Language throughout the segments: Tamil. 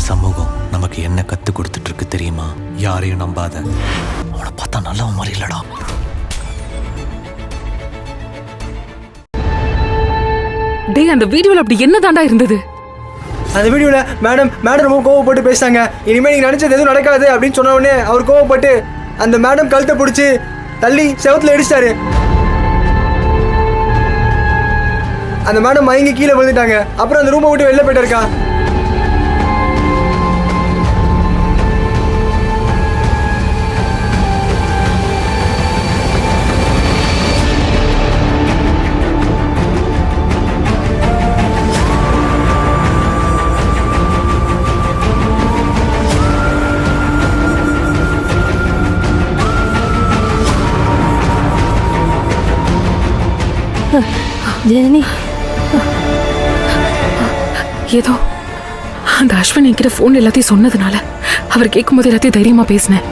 சமூகம் நமக்கு என்ன கத்து கொடுத்துட்டு இருக்கு தெரியுமா? யாரையும் நம்பாத. அவனை பார்த்தா நல்லவன் மாதிரி இல்லடா. டேய், அந்த வீடியோல அப்படி என்ன தாண்டா இருந்தது? அந்த வீடியோல மேடம் ரொம்ப கோவப்பட்டு பேசிட்டாங்க. இனிமேல் நீங்க நினைச்சது எதுவும் நடக்காது அப்படின்னு சொன்ன உடனே அவர் கோவப்பட்டு அந்த மேடம் கழுத்தை பிடிச்சி தள்ளி செவத்துல அடிச்சிட்டாரு. அந்த மேடம் மயங்கி கீழே விழுந்துட்டாங்க. அப்புறம் அந்த ரூமை விட்டு வெளில போயிட்டு இருக்கா. ஜனனி, ஏதோ அந்த அஸ்வின் என்கிட்ட போன் எல்லாத்தையும் சொன்னதுனால அவர் கேட்கும்போது எல்லாத்தையும் தைரியமா பேசினேன்.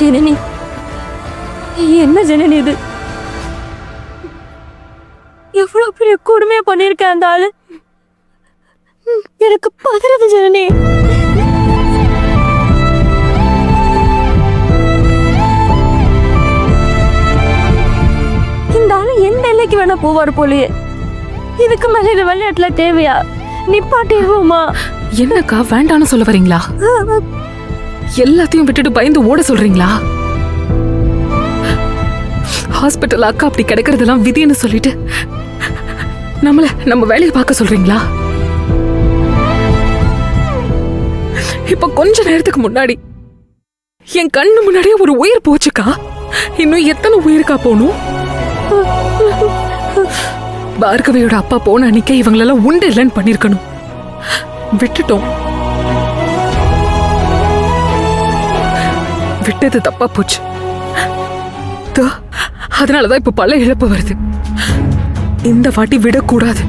ஜனனி, என்ன ஜனனி இது? எவ்வளவு பெரிய கொடுமையா பண்ணிருக்கேன் அந்த ஆளு. எனக்கு பதறது ஜனனி. எந்த எல்லைக்கு வேணா போவார் போலயே. இதுக்கு மேல இந்த விளையாட்டுல தேவையா? நிப்பாட்டிடுவோமா? என்னக்கா வேண்டான்னு சொல்ல வரீங்களா? எல்லாத்தையும் விட்டுட்டு பயந்து ஓட சொல்றீங்களா? ஹாஸ்பிட்டல் அக்கா அப்படி கிடைக்கிறதெல்லாம் விதின்னு சொல்லிட்டு நம்ம வேலையை பார்க்க சொல்றீங்களா? இப்ப கொஞ்ச நேரத்துக்கு முன்னாடி என் கண்ணு முன்னாடியே ஒரு உயிர் போச்சுக்கா. இன்னும் எத்தனை உயிருக்கா போகணும்? பார்கவியோட அப்பா போன அன்னைக்கே இவங்களெல்லாம் உண்டு இல்லைன்னு பண்ணிருக்கணும். விட்டுட்டோம். விட்டது தப்பா போச்சு. அதனாலதான் இப்ப பல இழப்பு வருது. இந்த வாட்டி விடக்கூடாது.